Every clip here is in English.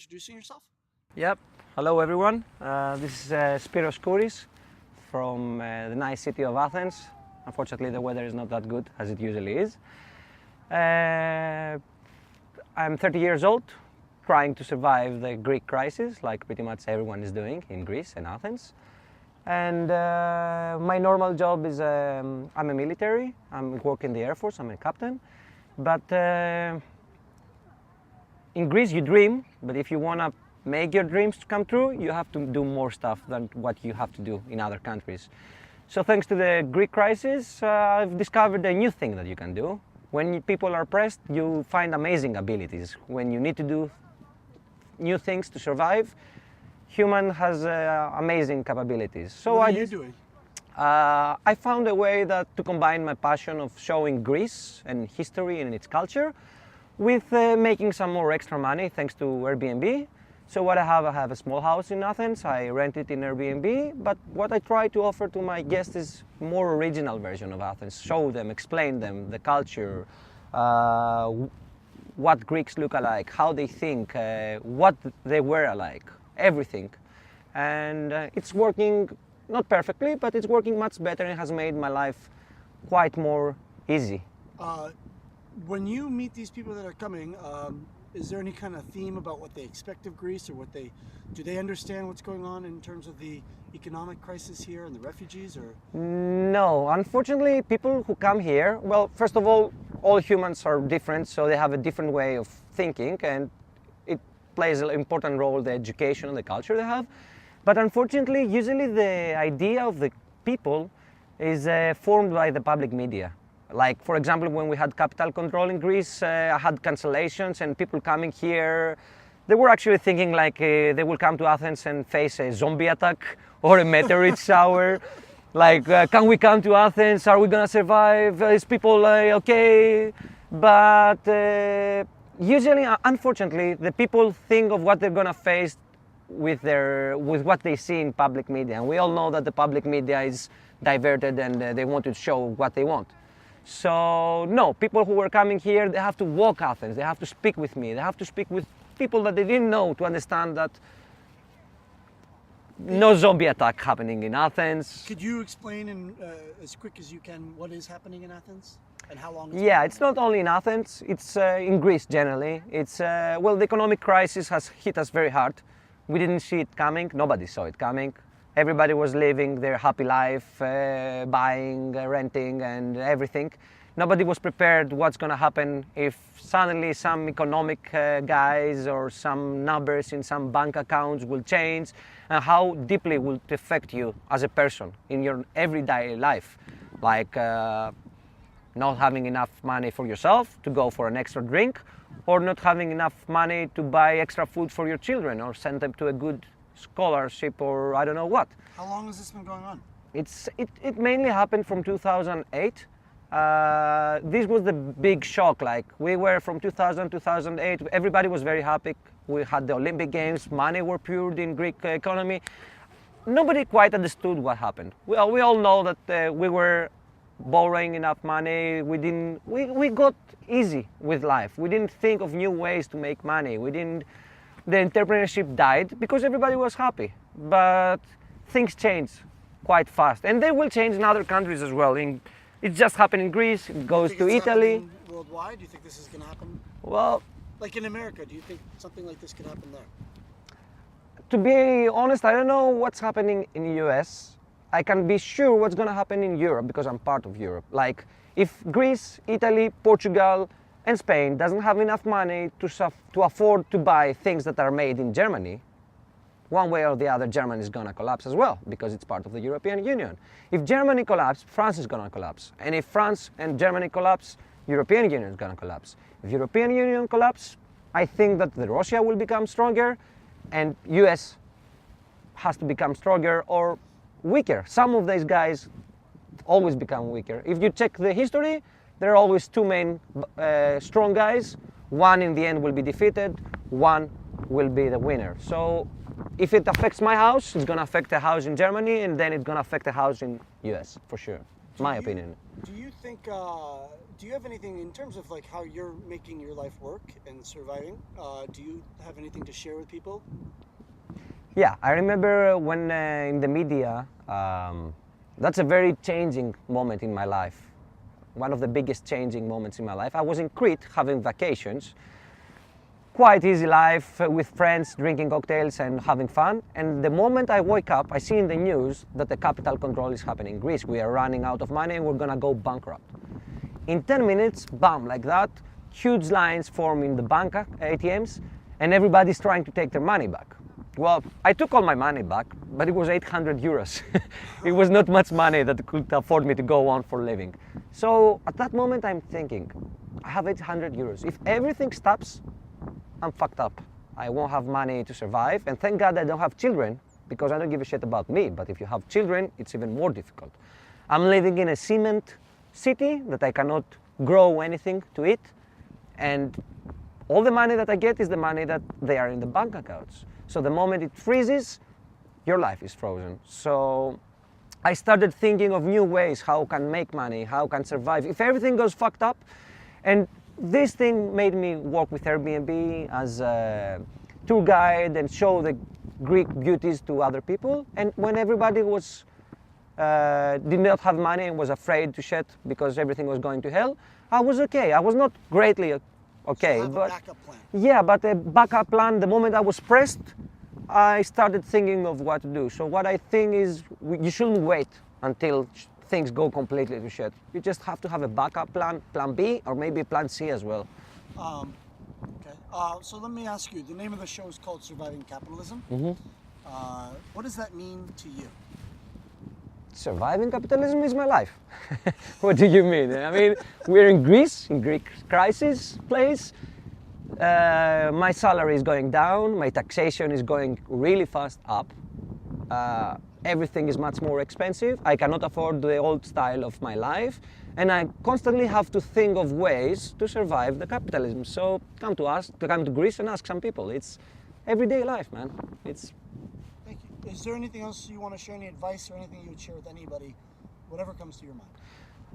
introducing yourself? Yep. Hello, everyone. This is Spyros from the nice city of Athens. Unfortunately, the weather is not that good as it usually is. I'm 30 years old, trying to survive the Greek crisis, like pretty much everyone is doing in Greece and Athens. And my normal job is I'm a military. I'm working in the Air Force. I'm a captain. But in Greece, you dream. But if you want to make your dreams come true, you have to do more stuff than what you have to do in other countries. So thanks to the Greek crisis, I've discovered a new thing that you can do. When people are pressed, you find amazing abilities. When you need to do new things to survive, human has amazing capabilities. So what are you doing? I found a way to combine my passion of showing Greece and history and its culture with making some more extra money thanks to Airbnb. So what I have a small house in Athens, I rent it in Airbnb, but what I try to offer to my guests is more original version of Athens, show them, explain them the culture, what Greeks look alike, how they think, what they wear alike, everything. And it's working, not perfectly, but it's working much better and has made my life quite more easy. When you meet these people that are coming, is there any kind of theme about what they expect of Greece, or do they understand what's going on in terms of the economic crisis here and the refugees, or? No, unfortunately, people who come here, well, first of all humans are different, so they have a different way of thinking, and it plays an important role, the education and the culture they have. But unfortunately, usually the idea of the people is formed by the public media. Like, for example, when we had capital control in Greece, I had cancellations and people coming here, they were actually thinking like they will come to Athens and face a zombie attack or a meteorite shower. Like, can we come to Athens? Are we gonna survive? Is people okay? But usually, unfortunately, the people think of what they're gonna face with what they see in public media. And we all know that the public media is diverted and they want to show what they want. So no, people who are coming here, they have to walk Athens, they have to speak with me, they have to speak with people that they didn't know to understand that no zombie attack happening in Athens. Could you explain in as quick as you can what is happening in Athens and how long It's not only in Athens, it's in Greece generally. It's, well, the economic crisis has hit us very hard. We didn't see it coming, nobody saw it coming. Everybody was living their happy life, buying, renting and everything. Nobody was prepared what's going to happen if suddenly some economic guys or some numbers in some bank accounts will change, and how deeply will it affect you as a person in your everyday life. Like not having enough money for yourself to go for an extra drink, or not having enough money to buy extra food for your children or send them to a good scholarship or I don't know what. How long has this been going on? It mainly happened from 2008. This was the big shock. Like, we were from 2008, everybody was very happy. We had the Olympic Games, money were poured in Greek economy. Nobody quite understood what happened. We all know that we were borrowing enough money. We got easy with life. We didn't think of new ways to make money. The entrepreneurship died because everybody was happy. But things changed quite fast, and they will change in other countries as well. It just happened in Greece, it goes to Italy. Worldwide, do you think this is going to happen? Well, like in America, do you think something like this could happen there? To be honest, I don't know what's happening in the US. I can be sure what's going to happen in Europe because I'm part of Europe. Like, if Greece, Italy, Portugal, and Spain doesn't have enough money to afford to buy things that are made in Germany, one way or the other, Germany is going to collapse as well because it's part of the European Union. If Germany collapses, France is going to collapse. And if France and Germany collapse, European Union is going to collapse. If European Union collapse, I think that Russia will become stronger and US has to become stronger or weaker. Some of these guys always become weaker. If you check the history, there are always two main strong guys. One in the end will be defeated, one will be the winner. So if it affects my house, it's going to affect a house in Germany, and then it's going to affect a house in US, for sure. my opinion. Do you think? Do you have anything in terms of like how you're making your life work and surviving? Do you have anything to share with people? Yeah, I remember when in the media, that's a very changing moment in my life. One of the biggest changing moments in my life. I was in Crete having vacations, quite easy life with friends, drinking cocktails and having fun. And the moment I wake up, I see in the news that the capital control is happening in Greece. We are running out of money and we're gonna go bankrupt. In 10 minutes, bam, like that, huge lines form in the bank ATMs and everybody's trying to take their money back. Well, I took all my money back, but it was 800 euros. It was not much money that could afford me to go on for living. So at that moment, I'm thinking, I have 800 euros. If everything stops, I'm fucked up. I won't have money to survive. And thank God I don't have children, because I don't give a shit about me. But if you have children, it's even more difficult. I'm living in a cement city that I cannot grow anything to eat. And all the money that I get is the money that they are in the bank accounts. So the moment it freezes, your life is frozen. So I started thinking of new ways how I can make money, how I can survive. If everything goes fucked up, and this thing made me work with Airbnb as a tour guide and show the Greek beauties to other people. And when everybody was did not have money and was afraid to shed because everything was going to hell, I was okay. I was not greatly okay, So but a backup plan. yeah, but a backup plan. The moment I was pressed, I started thinking of what to do. So what I think is you shouldn't wait until things go completely to shit. You just have to have a backup plan, plan B, or maybe plan C as well. Okay. So let me ask you. The name of the show is called Surviving Capitalism. What does that mean to you? Surviving capitalism is my life. What do you mean? I mean, we're in Greece, in Greek crisis place. My salary is going down, my taxation is going really fast up. Everything is much more expensive. I cannot afford the old style of my life. And I constantly have to think of ways to survive the capitalism. So come to Greece and ask some people. It's everyday life, man. It's Thank you. Is there anything else you want to share? Any advice or anything you would share with anybody? Whatever comes to your mind.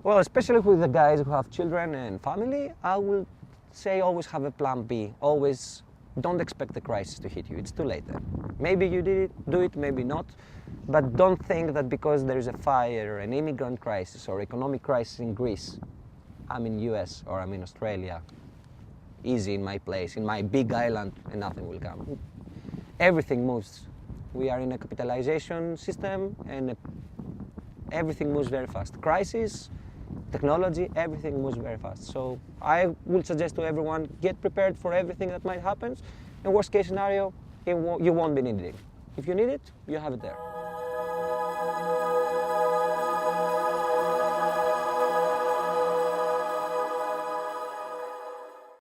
Well, especially with the guys who have children and family, I will say always have a plan B. Always don't expect the crisis to hit you. It's too late then. Maybe you do it, maybe not. But don't think that because there is a fire, an immigrant crisis or economic crisis in Greece, I'm in US or I'm in Australia, easy in my place, in my big island, and nothing will come. Everything moves. We are in a capitalization system and everything moves very fast. Crisis, technology, everything moves very fast. So I would suggest to everyone, get prepared for everything that might happen. In worst case scenario, you won't be needing it. If you need it, you have it there.